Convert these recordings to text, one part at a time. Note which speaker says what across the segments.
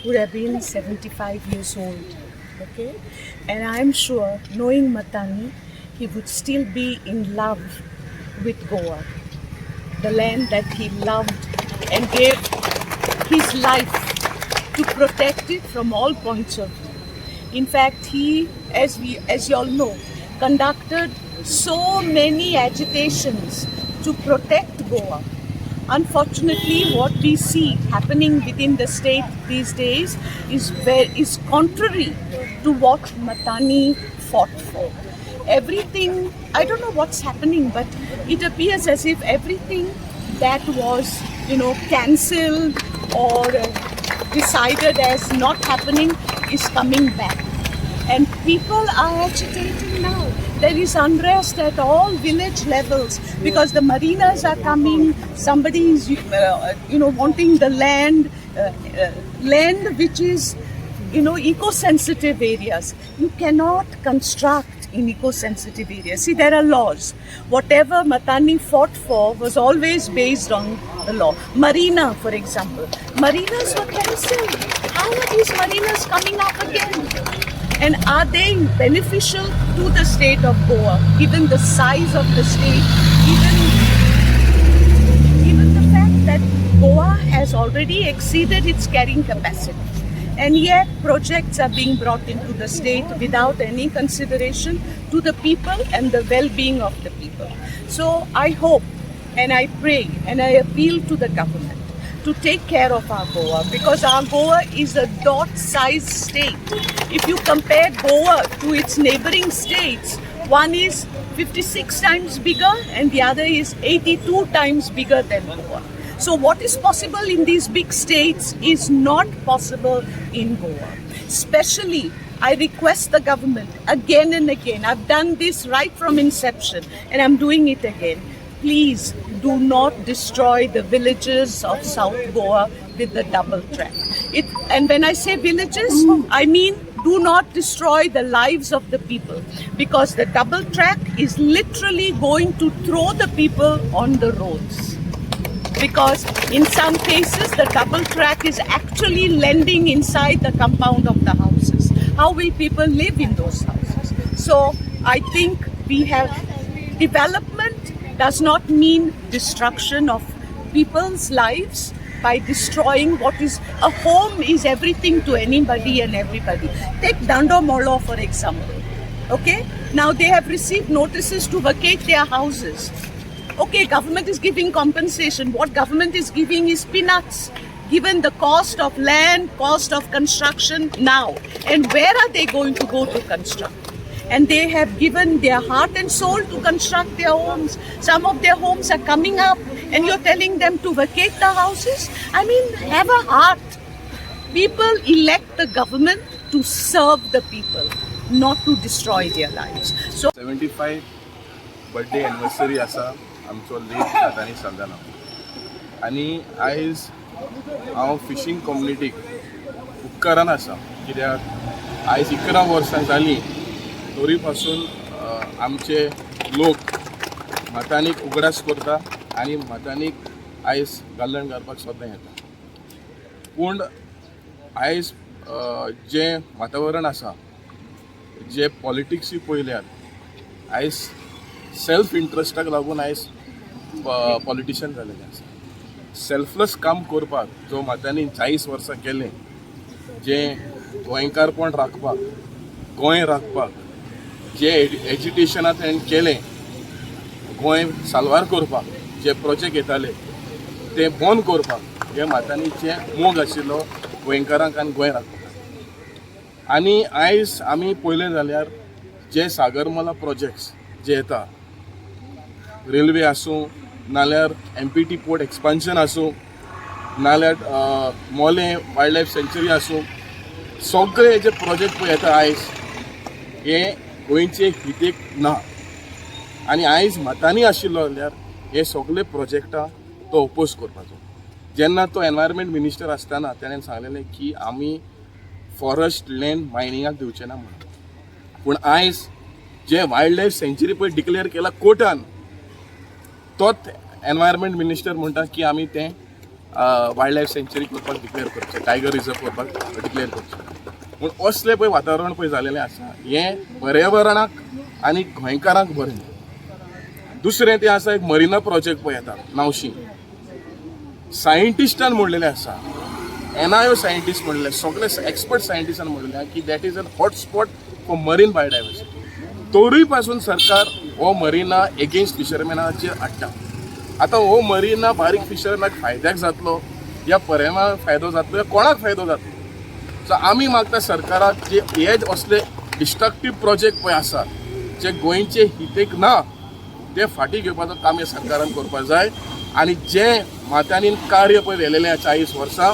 Speaker 1: would have been 75 years old. Okay? And I'm sure, knowing MATANHY, he would still be in love with Goa, the land that he loved and gave his life to protect it from all points of view. In fact, he, as you all know, conducted so many agitations to protect Goa. Unfortunately, what we see happening within the state these days is contrary to what MATANHY fought for. Everything, I don't know what's happening, but it appears as if everything that was, cancelled or decided as not happening is coming back. And people are agitating now. There is unrest at all village levels because the marinas are coming. Somebody is, wanting the land which is, eco-sensitive areas. You cannot construct in eco-sensitive areas. See, there are laws. Whatever MATANHY fought for was always based on the law. Marina, for example. Marinas were cancelled. How are these marinas coming up again? And are they beneficial to the state of Goa, given the size of the state, even the fact that Goa has already exceeded its carrying capacity? And yet projects are being brought into the state without any consideration to the people and the well-being of the people. So I hope and I pray and I appeal to the government to take care of our Goa, because our Goa is a dot-sized state. If you compare Goa to its neighboring states, one is 56 times bigger and the other is 82 times bigger than Goa. So what is possible in these big states is not possible in Goa. Especially, I request the government again and again. I've done this right from inception and I'm doing it again. Please do not destroy the villages of South Goa with the double track. And when I say villages, I mean do not destroy the lives of the people, because the double track is literally going to throw the people on the roads. Because in some cases, the double track is actually landing inside the compound of the houses. How will people live in those houses? So I think we have development does not mean destruction of people's lives by destroying what is a home is everything to anybody and everybody. Take Dandomolo for example. Okay, now they have received notices to vacate their houses. Okay, government is giving compensation. What government is giving is peanuts, given the cost of land, cost of construction now. And where are they going to go to construct? And they have given their heart and soul to construct their homes. Some of their homes are coming up and you're telling them to vacate the houses? I mean, have a heart. People elect the government to serve the people, not to destroy their lives. So
Speaker 2: 75 birthday anniversary asa आमचो late MATANHY SALDANHA आनी आयज हांव fishing कम्युनिटीक उपकारान आसा, कित्याक आयज 11 वर्सां जालीं तरी पासून आमचे लोक MATANHYक उगडास करता आनी MATANHYक आयज गालण घालपाक सोदां येता. पूण आयज जे वातावरण आसा, जे पॉलिटिक्स पळयल्यार आयज सेल्फ इंट्रस्टाक लागून आयज पॉलिटिशियन जालेले आसा. सेल्फलेस काम करपाक जो MATANHYन 40 वर्सां केलें, जें गोंयकारपण राखपाक, गोंय राखपाक, जे एज्युटेशनांत ताणें केलें, गोंय साल्वार करपाक जे प्रोजेक्ट येताले ते बंद करपाक हे MATANHYचें मोग आशिल्लो गोंयकारांक आनी गोंय राखपाक. आनी आयज आमी पळयलें जाल्यार जे सागरमाला प्रोजेक्ट्स जे येता, रेल्वे आसूं नाल्यार MPT पोर्ट एक्सपान्शन आसूं नाल्यार मोले वायल्ड लायफ सँच्युरी आसूं, सगळे जे प्रोजेक्ट पळय येता आयज हे गोंयचे हितेक ना. आनी आयज MATANHY आशिल्लो जाल्यार हे सगळे प्रोजेक्टां तो ओपोज करपाचो. जेन्ना तो एनवायरमेंट मिनिस्टर आसतना ताणें सांगलेलें की आमी फॉरेस्ट लँड मायनिंगाक दिवचे ना म्हणून. पूण आयज जे वायल्ड लायफ सँच्युरी पळय डिक्लेअर केला कोर्टान, तोच एनवायरमेंट मिनिस्टर म्हणटा की आमी तें वायल्ड लायफ सेंच्युरी करपाक डिक्लेअर करचे, टायगर रिजर्व करपाक डिक्लेअर करचे. पूण असलें पळय वातावरण पळय जालेलें आसा हें पर्यावरणाक आनी गोंयकारांक बरें न्ही. दुसरें तें आसा एक मरिना प्रोजेक्ट पळय येता नावशी, सायंटिस्टान म्हणलेलें आसा, NIO सायंटिस्ट म्हणलें, सगळे एक्सपर्ट सायंटिस्टान म्हणलेलें की that is a hotspot for marine biodiversity. तोरूय पासून सरकार हो मरिना एगेन्स्ट फिशरमॅनाचेर हाडटा. आतां हो मरिना बारीक फिशरमॅनाक फायद्याक जातलो या पर्यावरणाक फायदो जातलो या कोणाक फायदो जातलो. सो आमी मागता सरकाराक जे हे असले डिस्ट्रक्टीव प्रोजेक्ट पळय आसा जे गोंयचे हितेक ना ते फाटीं घेवपाचो काम हे सरकारान करपाक जाय. आनी जें माथ्यांनी कार्य पळय व्हेलेलें 40 वर्सां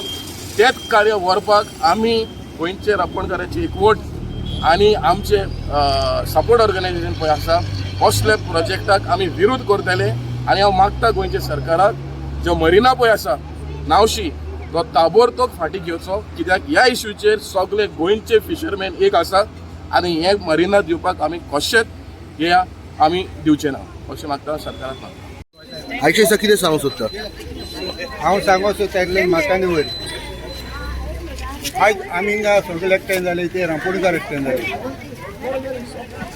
Speaker 2: तेंच कार्य व्हरपाक आमी गोंयचे राखणकारांची एकवट आनी आमचे सपोर्ट ऑर्गनायजेशन पळय आसा असले प्रोजेक्टाक आमी विरोध करतले. आनी हांव मागता गोंयच्या सरकाराक जो मरिना पळय आसा नावशी तो ताबडतोब फाटीं घेवचो, कित्याक ह्या इश्यूचेर सगळे गोंयचे फिशरमॅन एक आसा आनी हे मरिना दिवपाक आमी कशेंच हे आमी दिवचे ना अशें मागता सरकाराक मागता.
Speaker 3: आयचे दिसा कितें सांगूंक सोदता?
Speaker 4: हांव सांगूंक सोदता एकलें मातांनी वयर आयज आमी हिंगा सगळे एकठांय जाले ते रांपोणकार एकठांय जाले.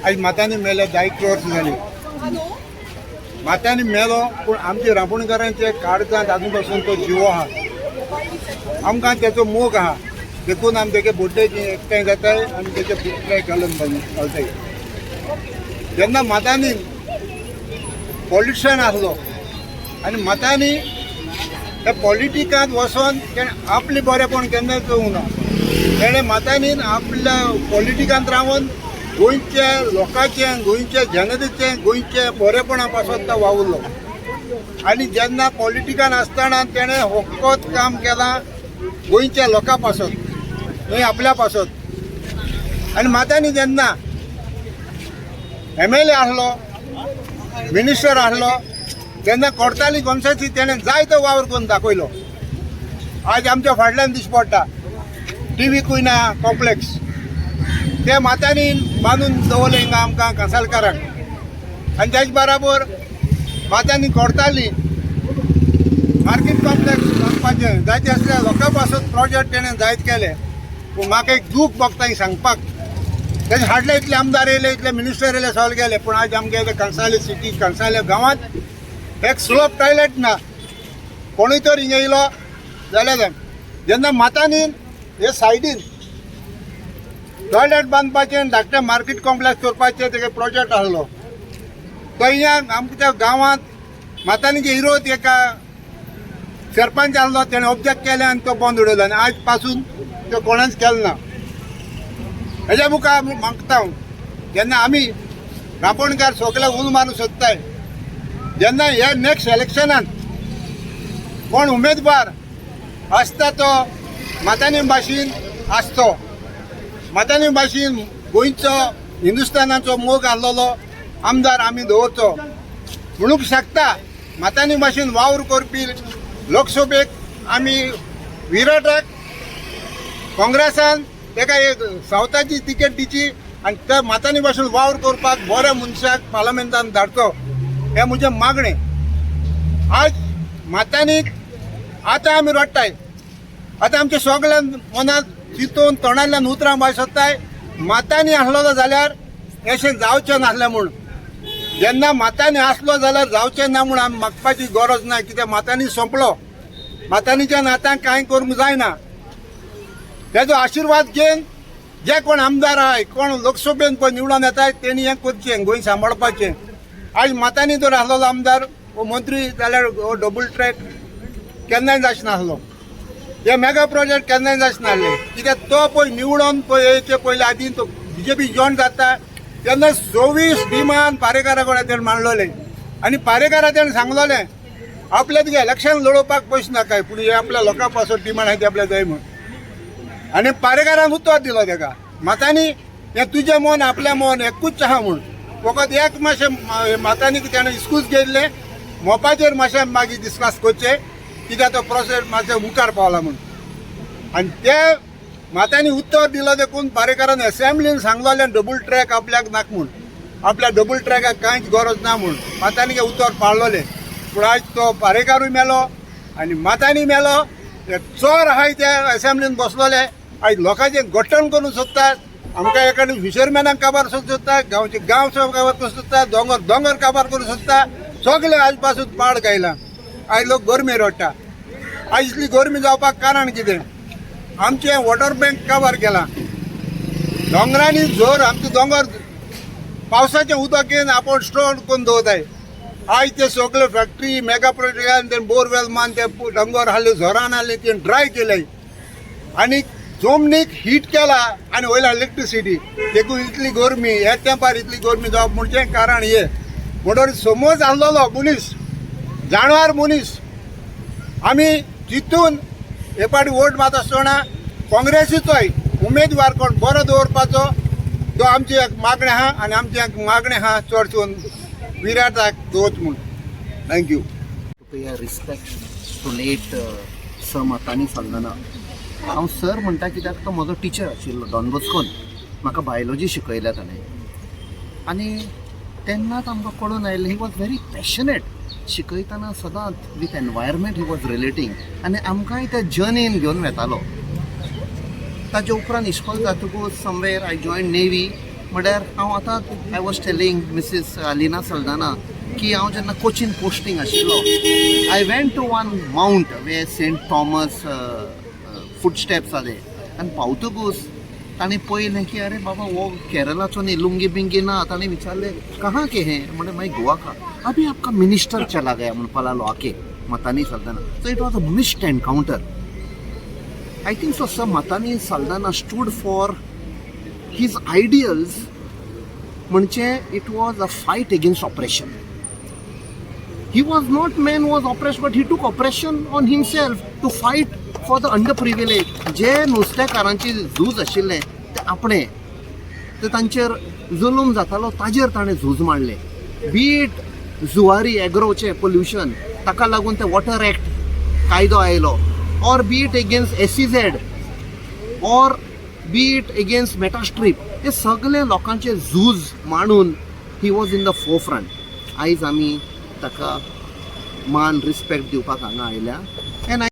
Speaker 4: आयज मातांनी मेले 10 वर्स जाली. मातांनी मेलो पूण आमच्या रांपोणकारांचे काळजांत आजून पासून तो जिवो आहा. आमकां तेचो मोग आहा, देखून आमी तेगे बड्डेची एकठांय जाताय आनी तेचे पुतळे घालून घालताय. जेन्ना मातांनी पॉलिटिशन आसलो आनी मातांनी त्या पॉलिटिकांत वचोन तेणें आपलें बरेंपण केन्नाच करूंक ना. तेणें मातांनी आपल्या पॉलिटिकांत रावन गोंयच्या लोकांचें, गोंयच्या जनतेचें, गोंयच्या बरेपणा पासत तो वावुरलो. आनी जेन्ना पॉलिटिकान आसतना तेणें फकत काम केलां गोंयच्या लोकां पासत, न्हय आपल्या पासत. आनी मातांनी जेन्ना MLA आसलो, मिनिस्टर आसलो तेन्ना कोर्ताली कॉन्स्टिट्युन्सी तेणें जायतो वावर करून दाखयलो. आज आमच्या फाटल्यान दिश्टी पडटा TV कुयना कॉम्प्लेक्स, ते मातांनी बांदून दवरले हिंगा आमकां कांसाळकारांक. आनी त्याच बराबर मातांनी कोर्ताली मार्केट कॉम्प्लेक्स बांदपाचें जायते आसल्या लोकां पासत प्रोजेक्ट तेणें जायत केले. पूण म्हाका एक दूख भोगता सांगपाक, तेजे हाडले इतले आमदार येयले, इतले मिनिस्टर येयले, सॉल्व केले, पूण आज आमगे कंसाले सिटी कंसाले गांवांत एक स्लोप टॉयलेट ना. कोणूय तर हिंगा येयलो जाल्यार जेन्ना मातांनी हे सायडीन टॉयलेट बांदपाचें धाकटें मार्केट कॉम्प्लेक्स करपाचें तेगे प्रोजेक्ट आसलो, तो हिंगा आमच्या गांवांत मातांनीचे विरोध एका सरपंच आसलो तेणें ऑब्जेक्ट केलें आनी तो बंद उडयलो. आनी आज पासून तो कोणेंच केलो ना. हेज्या मुखार मागता जेन्ना आमी रांपोणकार सगळे उलो मारूंक सोदताय, जेन्ना हे नेक्स्ट इलेक्शनान कोण उमेदवार आसता तो मातांनी भाशेन आसतो, मातांनी भाशेन गोंयचो हिंदुस्तानाचो मोग आसलेलो आमदार आमी दवरचो म्हणूंक शकता. मातांनी भाशेन वावर करपी लोकसभेक आमी विराटाक काँग्रेसान तेका एक सावथाची तिकेट दिची आनी त्या मातांनी भाशेन वावर करपाक बऱ्या मनशाक पार्लमेंटान धाडचो हें म्हजें मागणें. आज मातांनी आतां आमी रडटाय, आतां आमच्या सगळ्या मनांत चिंतून तोंडांतल्यान उतरां भायर सोदताय मातांनी आसलो जाल्यार अशें जावचें नासलें म्हूण. जेन्ना मातांनी आसलो जाल्यार जावचें ना म्हूण आमी मागपाची गरज ना, कित्याक मातांनी सोंपलो. मातांनीच्यान आतां कांय करूंक जायना. तेजो आशिर्वाद घेवन जे कोण आमदार आहाय, कोण लोकसभेन पळय निवडून येताय तेणी हें करचें, गोंय सांबाळपाचें. आज मातांनी जर आसलो आमदार वो मंत्री जाल्यार हो डबल ट्रॅक केन्नाय जाचनासलो, हे मेगा प्रोजेक्ट केन्नाय जाचनासले. कित्याक तो पळय निवडून पळय येचे पयले आदीं तो BJP जॉयन जाता तेन्ना 24 डिमांड पारेकारा कडेन तेणें मांडलोले. आनी पारेकारा तेणें सांगलोलें आपल्या तुगे इलेक्शन लडोवपाक पयशे नाकाय, पूण हे आपल्या लोकां पासत डिमांड आहाय ते आपल्या जाय म्हूण. आनी पारेकारान उत्तर दिलो तेका मातांनी हें तुजें मन आपलें मन एकूच आहा म्हूण. फकत एक मातशें मातांनी तेणें इस्कूस घेतले मोपाचेर मातशें मागीर डिस्कस करचें, कित्याक तो प्रोसेस मातशें मुखार पावला म्हूण. आनी ते मातांनी उत्तर दिलो देखून पारेकारान असेंब्लीन सांगलोलें डबल ट्रॅक आपल्याक नाका म्हूण, आपल्या डबल ट्रॅकाक कांयच गरज ना म्हूण मातांनी उत्तर पाळलोलें. पूण आज तो पारेकारूय मेलो आनी मातांनी मेलो चोर आहाय त्या असेंब्लीन बसलोले आयज लोकांचें गठण करूंक सोदतात आमकां एखादी फिशरमॅनाक काबार करूंक सोदता गांवचे गांव काबार करूंक सोदता दोंगर दोंगर काबार करूंक सोदता सगळे आयज पासून पाड गायला आयज लोक गरमी रडटा आयज इतली गरमी जावपाक कारण कितें आमचें वॉटर बँक काबार केला दोंगरांनी जोर आमचे दोंगर पावसाचें उदक येवन आपण स्टोर करून दवरताय आयज ते सगळे फॅक्टरी मेगा प्रोजेक्टान ते बोरवेल मान ते दोंगर हाडले झोरान हाडले ते ड्राय केले आनी जमनीक हीट केला आनी वयल्या इलेक्ट्रिसिटी देखून इतली गरमी ह्या तेंपार इतली गरमी जावप म्हणजे कारण हे म्हणटकीर समज आसलेलो मनीस जाणवार मनीस आमी चिंतून हे फाटी वोट मात आसतना काँग्रेसीचोय उमेदवार कोण बरो दवरपाचो तो आमची एक मागणी आहा आनी आमची एक मागणी आहा चडचून विराटाक दवरच म्हूण thank you
Speaker 3: respect to late sir Matanhy Saldanha हांव सर म्हणटा कित्याक तो म्हजो टिचर आशिल्लो डॉन बॉस्कोन म्हाका बायोलॉजी शिकयल्या ताणें आनी तेन्नाच आमकां कळून आयलें ही वॉज व्हेरी पॅशनेट शिकयतना सदांच वीथ एनवायरमेंट ही वॉज रिलेटींग आनी आमकांय त्या जर्नीन घेवन वेतालो ताचे उपरांत इश्कोल जातकूच समवेर आय जॉयन नेवी म्हळ्यार हांव आतां आय वॉज टेलिंग मिसीस लिना साल्दाना की हांव जेन्ना कोचीन पोस्टींग आशिल्लो आय went to one mount way saint Thomas footsteps आले आनी पावतकूच ताणें पळयलें की अरे बाबा वो केरलाचो न्ही लुंगी बिंगी ना ताणें विचारलें कहाँ के हैं म्हणजे मागीर गोवा का अभी आपका मिनिस्टर चला गया म्हणपाक लागलो आके Matanhy Saldanha so it was a missed encounter I think so, Sir Matani Saldana stood for his ideals. म्हणजे it was a fight against oppression. He was not man who was oppressed, but he took oppression on himself to fight for the underprivileged. जे नुस्तेकारांची झूज आशिल्लें ते आपणे ते तांचेर जुलूम जातालो ताजेर ताणें झूज मारले बीट जुवारी एग्रोचे पोल्युशन ताका लागून ते वॉटर एक्ट कायदो आयलो or be it against SEZ or be it against MetaStrip हे सगळे लोकांचे झूज मांडून he was in the forefront आयज आमी ताका मान रिस्पेक्ट दिवपाक हांगा आयल्या एंड